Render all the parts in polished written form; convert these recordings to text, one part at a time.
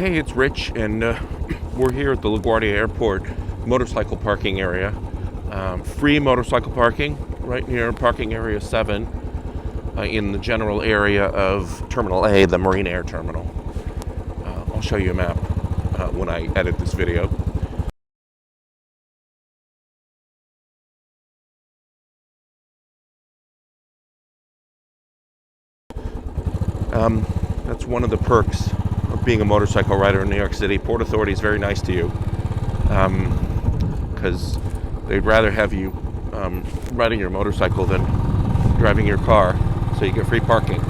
Hey, it's Rich, and we're here at the LaGuardia Airport motorcycle parking area. Free motorcycle parking right near parking area 7 in the general area of Terminal A, the Marine Air Terminal. I'll show you a map when I edit this video. That's one of the perks of being a motorcycle rider in New York City. Port Authority is very nice to you because they'd rather have you riding your motorcycle than driving your car, so you get free parking.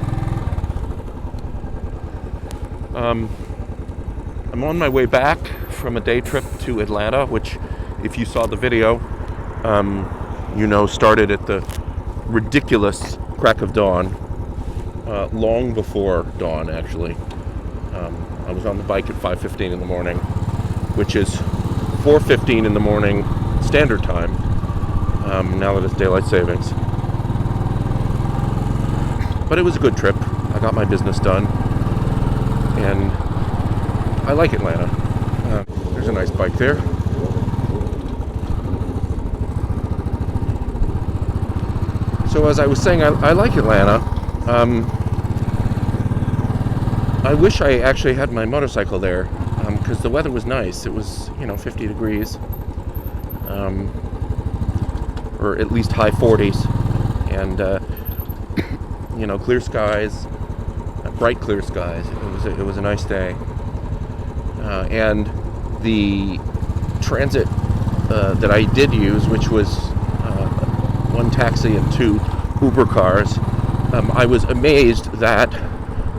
I'm on my way back from a day trip to Atlanta, which, if you saw the video, started at the ridiculous crack of dawn. Long before dawn, actually. I was on the bike at 5:15 in the morning, which is 4:15 in the morning standard time, now that it's daylight savings. But it was a good trip. I got my business done, and I like Atlanta. There's a nice bike there. So as I was saying, I like Atlanta. I wish I actually had my motorcycle there, because the weather was nice. It was, 50 degrees, or at least high 40s, and clear skies, bright clear skies. It was a nice day, and the transit that I did use, which was one taxi and 2 Uber cars. I was amazed that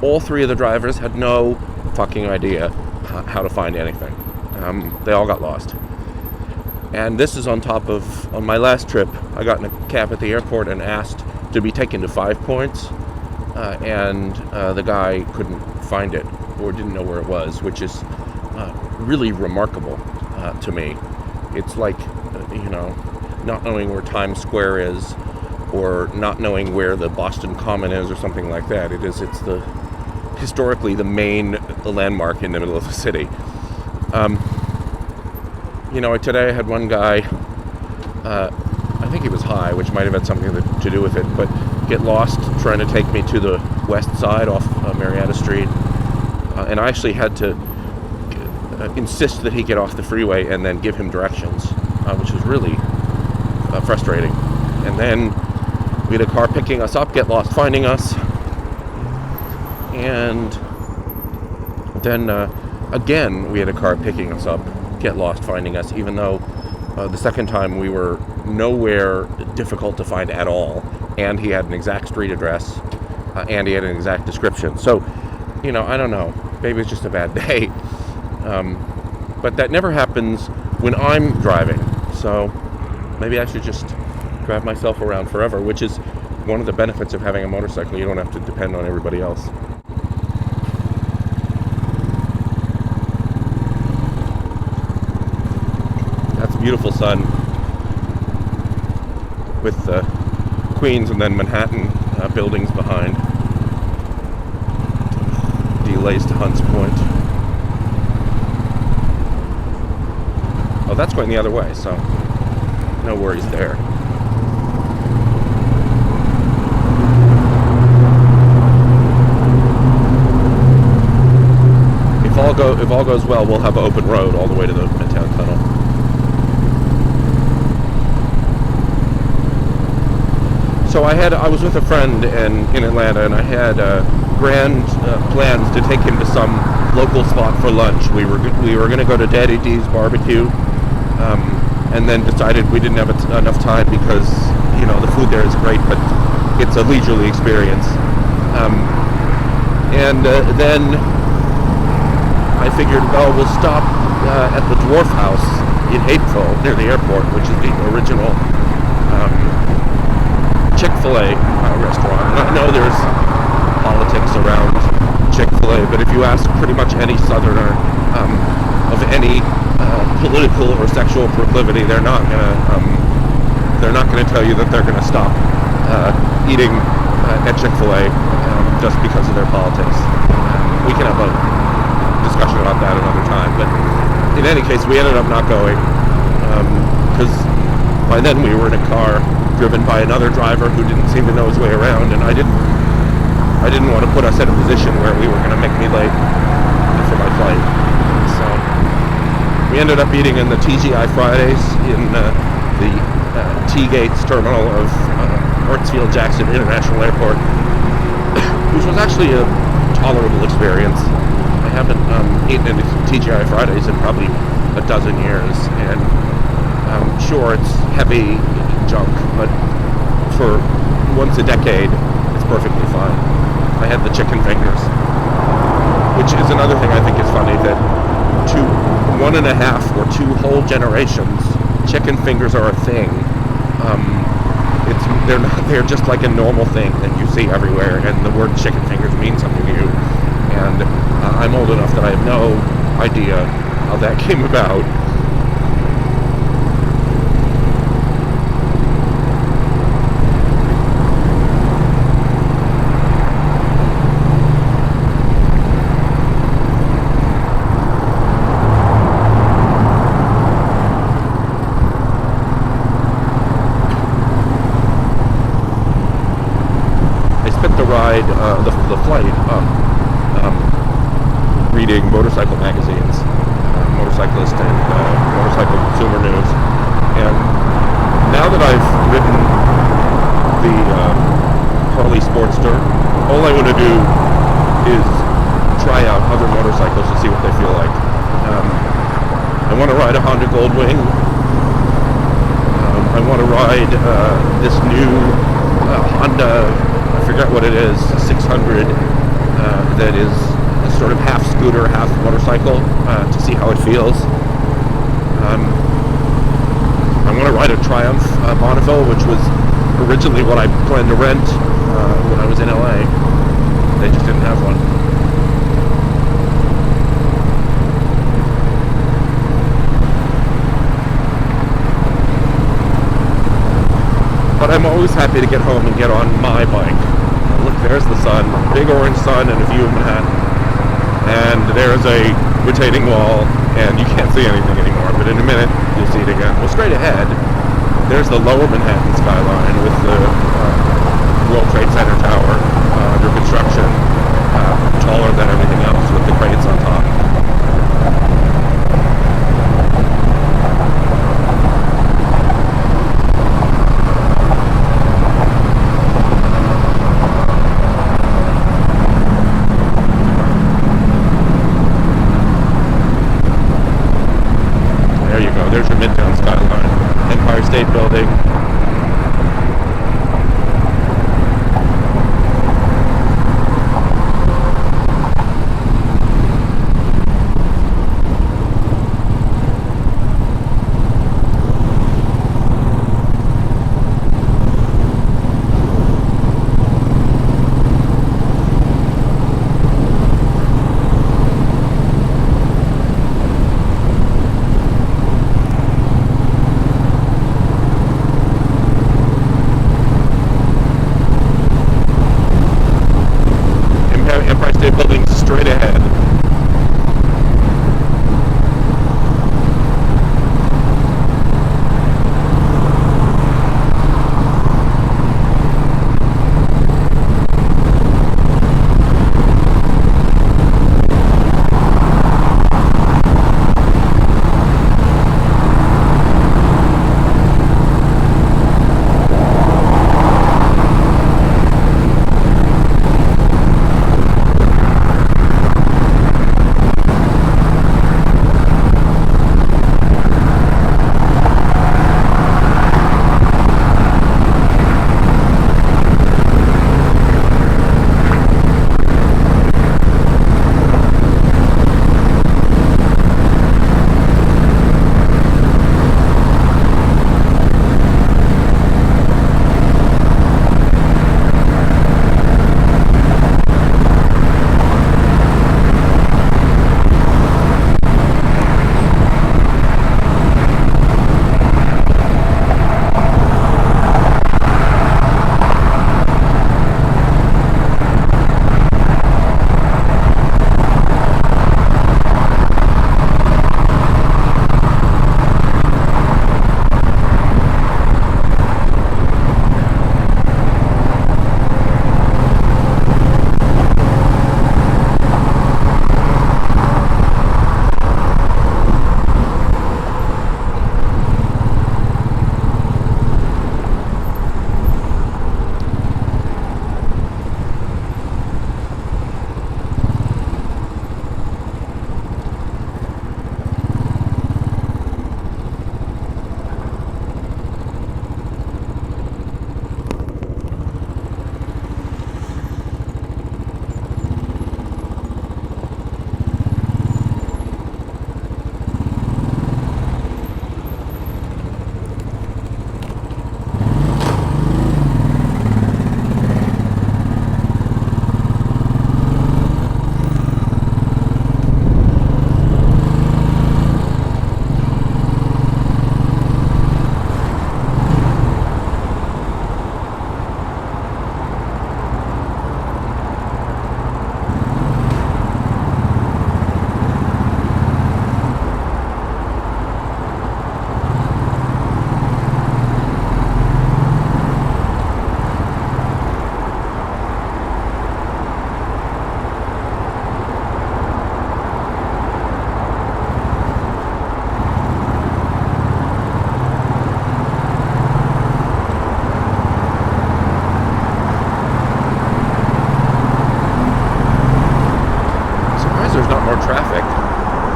all 3 of the drivers had no fucking idea how to find anything. They all got lost. And this is on top of, on my last trip, I got in a cab at the airport and asked to be taken to 5 Points, and the guy couldn't find it or didn't know where it was, which is really remarkable to me. It's like, not knowing where Times Square is, or not knowing where the Boston Common is, or something like that. It's historically the main landmark in the middle of the city. Today I had one guy, I think he was high, which might have had something to do with it, but get lost trying to take me to the west side off Marietta Street. And I actually had to insist that he get off the freeway and then give him directions, which was really frustrating. And then we had a car picking us up, get lost finding us. And then again, we had a car picking us up, get lost finding us, even though the second time we were nowhere difficult to find at all. And he had an exact street address, and he had an exact description. So, I don't know. Maybe it's just a bad day. But that never happens when I'm driving. So maybe I should just drive myself around forever, which is one of the benefits of having a motorcycle. You don't have to depend on everybody else. That's beautiful sun with Queens and then Manhattan buildings behind. Delays to Hunts Point. Oh, that's going the other way, so no worries there. If all goes well, we'll have an open road all the way to the Midtown tunnel. So I was with a friend in Atlanta, and I had grand plans to take him to some local spot for lunch. We were going to go to Daddy D's Barbecue, and then decided we didn't have enough time because the food there is great, but it's a leisurely experience. Then I figured, we'll stop at the Dwarf House in Enfield near the airport, which is the original Chick-fil-A restaurant. And I know there's politics around Chick-fil-A, but if you ask pretty much any Southerner of any political or sexual proclivity, they're not gonna tell you that they're gonna stop eating at Chick-fil-A just because of their politics. We can have both. discussion about that another time. But in any case, we ended up not going because by then we were in a car driven by another driver who didn't seem to know his way around, and I didn't want to put us in a position where we were going to make me late for my flight. So we ended up eating in the TGI Fridays in the T-Gates terminal of Hartsfield-Jackson International Airport, which was actually a tolerable experience. I haven't eaten in TGI Fridays in probably a dozen years, and sure, it's heavy junk, but for once a decade, it's perfectly fine. I had the chicken fingers, which is another thing I think is funny, that to 1.5 or 2 whole generations, chicken fingers are a thing. They're just like a normal thing that you see everywhere, and the word chicken fingers means something to you. And I'm old enough that I have no idea how that came about. The flight reading motorcycle magazines, Motorcyclist and Motorcycle Consumer News, and now that I've ridden the Harley Sportster, all I want to do is try out other motorcycles to see what they feel like. I want to ride a Honda Goldwing. I want to ride this new Honda, I forget what it is, 600, that is a sort of half scooter, half motorcycle, to see how it feels. I want to ride a Triumph Bonneville, which was originally what I planned to rent when I was in LA. They just didn't have one. But I'm always happy to get home and get on my bike. Look, there's the sun, big orange sun and a view of Manhattan. And there's a rotating wall, and you can't see anything anymore, but in a minute you'll see it again. Well, straight ahead, there's the lower Manhattan skyline with the World Trade Center tower under construction, taller than everything else with the cranes on top. There you go, there's your Midtown skyline, Empire State Building.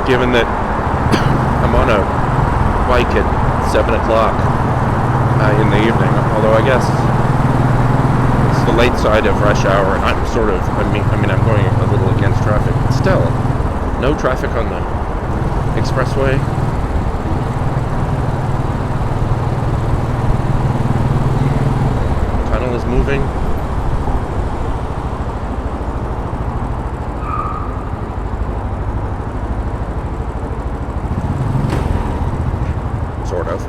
given that I'm on a bike at 7 o'clock in the evening, although I guess it's the late side of rush hour, and I'm sort of, I'm going a little against traffic, but still, no traffic on the expressway. Tunnel is moving. Sort of.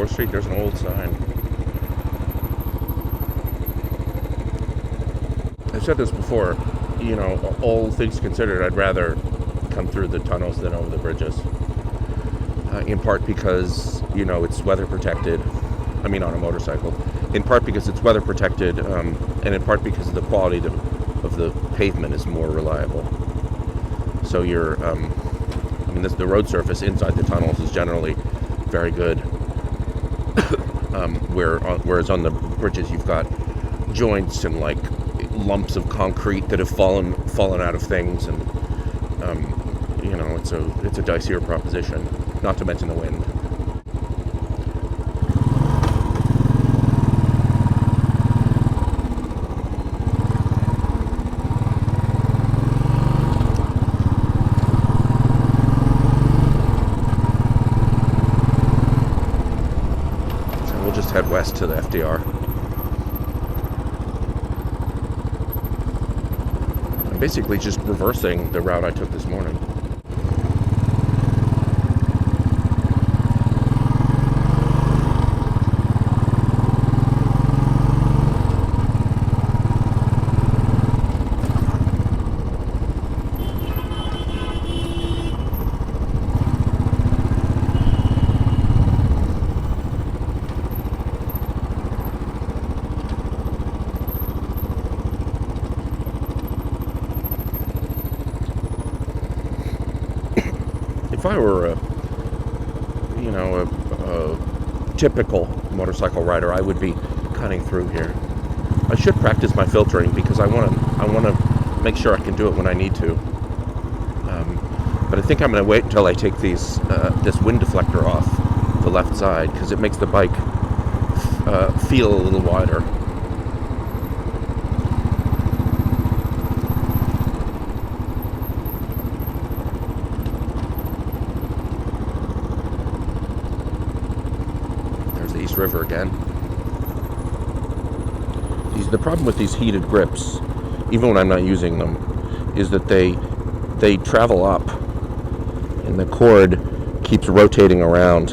Street, there's an old sign. I've said this before, you know, all things considered, I'd rather come through the tunnels than over the bridges. In part because, you know, it's weather protected. I mean, on a motorcycle. In part because it's weather protected, and in part because the quality of the pavement is more reliable. So you're, the road surface inside the tunnels is generally very good. Whereas on the bridges you've got joints and like lumps of concrete that have fallen out of things, and you know, it's a dicier proposition. Not to mention the wind. Head west to the FDR. I'm basically just reversing the route I took this morning. If I were a typical motorcycle rider, I would be cutting through here. I should practice my filtering because I want to make sure I can do it when I need to. But I think I'm going to wait until I take this wind deflector off the left side, because it makes the bike feel a little wider. River again. the problem with these heated grips, even when I'm not using them, is that they travel up, and the cord keeps rotating around.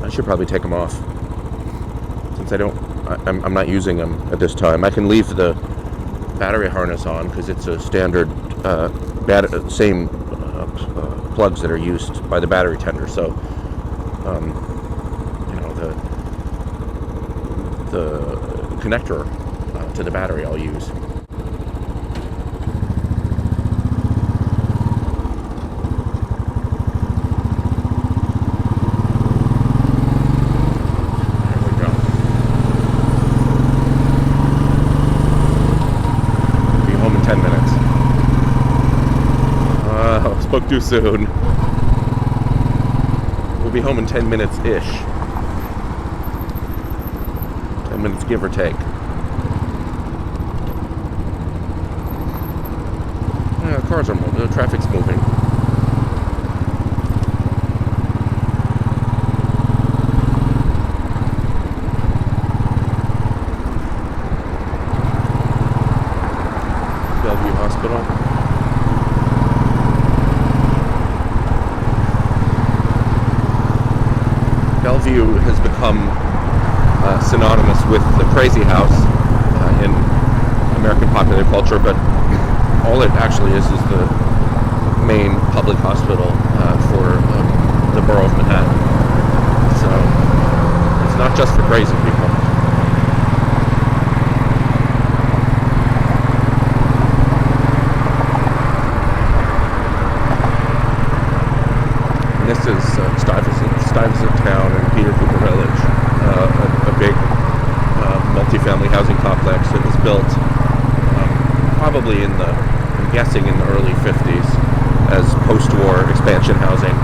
I should probably take them off, since I'm not using them at this time. I can leave the battery harness on because it's a standard same plugs that are used by the battery tender. So the connector to the battery I'll use. Spoke too soon. We'll be home in 10 minutes-ish. 10 minutes, give or take. Yeah, cars are moving. The traffic's moving. Bellevue Hospital. Bellevue has become synonymous with the crazy house in American popular culture, but all it actually is the main public hospital for the borough of Manhattan. So it's not just for crazy people. And this is Stuyvesant Town in Peter Cooper Village, a big multifamily housing complex that was built probably I'm guessing in the early 50s as post-war expansion housing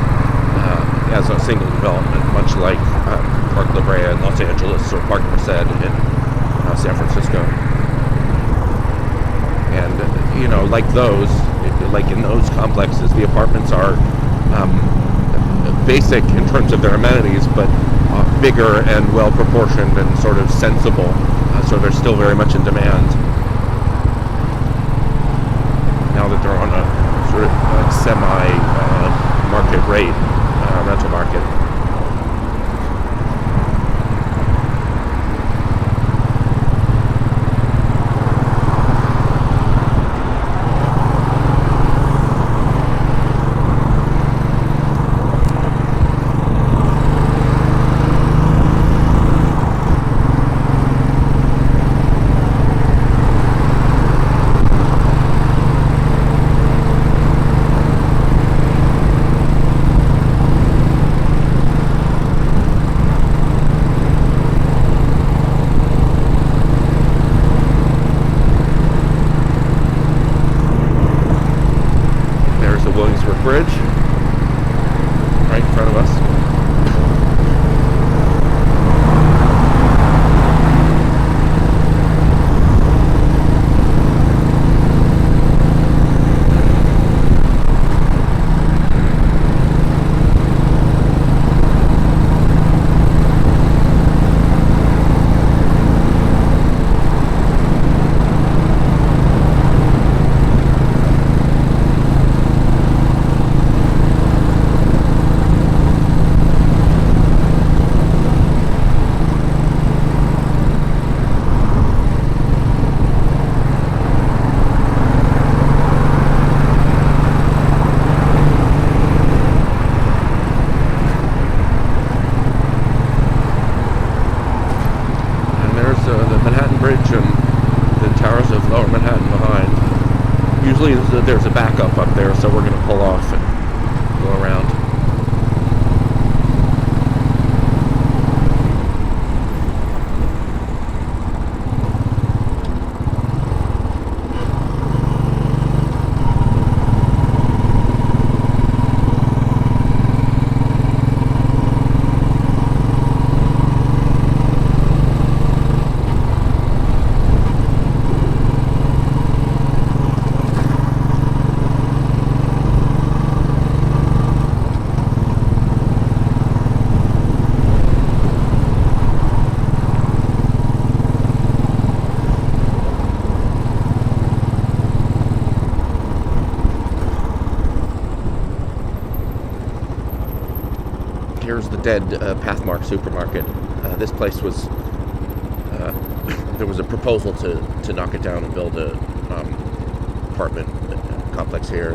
as a single development, much like Park La Brea in Los Angeles or Park Merced in San Francisco. And, like in those complexes, the apartments are basic in terms of their amenities, but bigger and well proportioned and sort of sensible, so they're still very much in demand now that they're on a sort of semi market rate rental market. Bridge right in front of us. Usually there's a backup up there, so we're going to pull off and go around. dead Pathmark Supermarket. This place was, there was a proposal to knock it down and build a apartment complex here,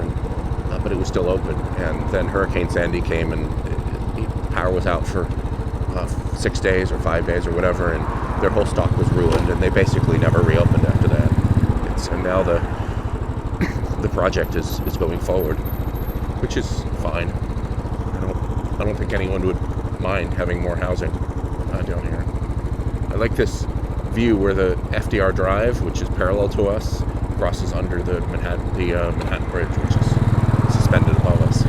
but it was still open. And then Hurricane Sandy came, and power was out for 6 days or 5 days or whatever, and their whole stock was ruined, and they basically never reopened after that. And now the project is going forward, which is fine. I don't think anyone would mind having more housing down here. I like this view where the FDR Drive, which is parallel to us, crosses under the Manhattan Bridge, which is suspended above us.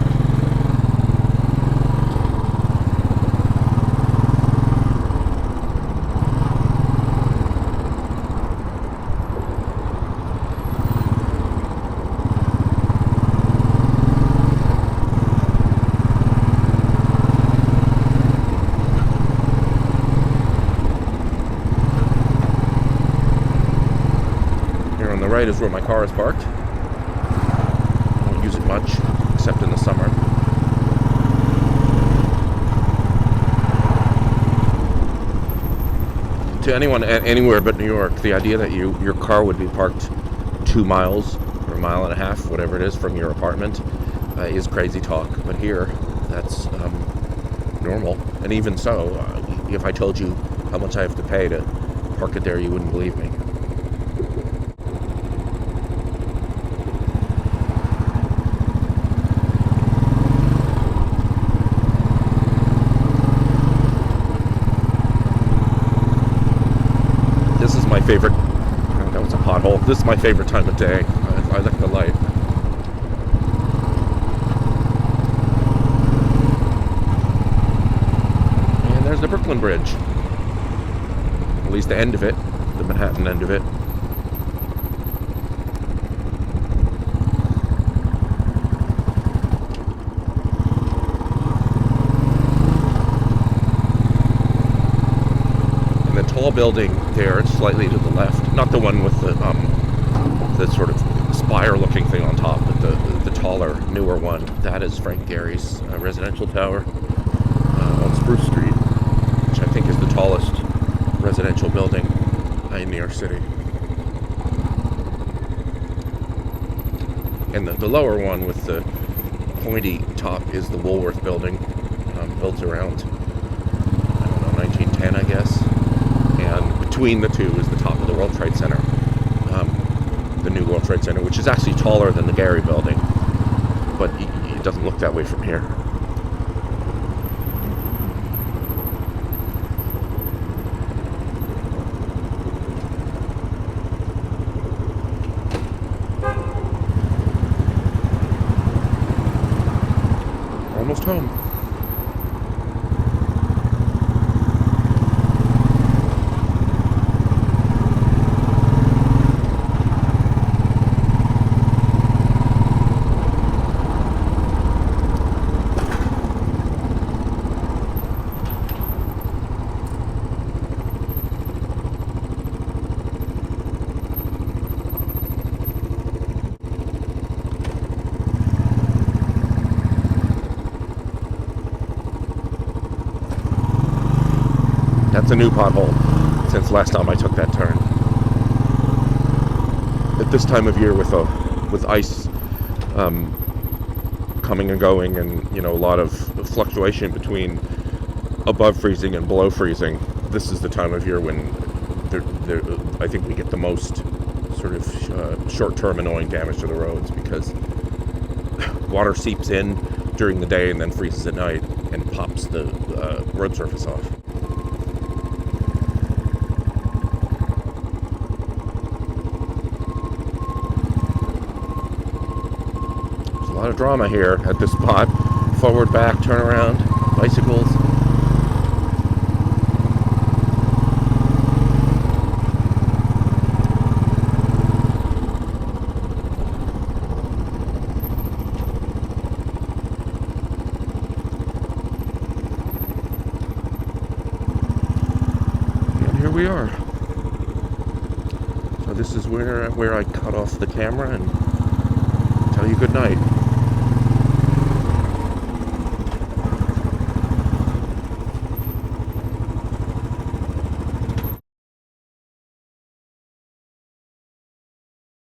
On the right is where my car is parked. I don't use it much, except in the summer. To anyone anywhere but New York, the idea that your car would be parked 2 miles or 1.5 miles, whatever it is, from your apartment is crazy talk. But here, that's normal. And even so, if I told you how much I have to pay to park it there, you wouldn't believe me. This is my favorite. That was a pothole. This is my favorite time of day. I like the light. And there's the Brooklyn Bridge. At least the end of it, the Manhattan end of it. Tall building there, slightly to the left, not the one with the sort of spire-looking thing on top, but the taller, newer one. That is Frank Gehry's residential tower on Spruce Street, which I think is the tallest residential building in New York City. And the lower one with the pointy top is the Woolworth building, built around, I don't know, 1910, I guess. And between the two is the top of the World Trade Center, the new World Trade Center, which is actually taller than the Gehry building, but it doesn't look that way from here. Almost home. That's a new pothole since last time I took that turn. At this time of year, with ice coming and going, and a lot of fluctuation between above freezing and below freezing, this is the time of year when I think we get the most sort of short-term annoying damage to the roads, because water seeps in during the day and then freezes at night and pops the road surface off. A lot of drama here at this spot. Forward, back, turn around, bicycles. And here we are. So this is where I cut off the camera and tell you good night.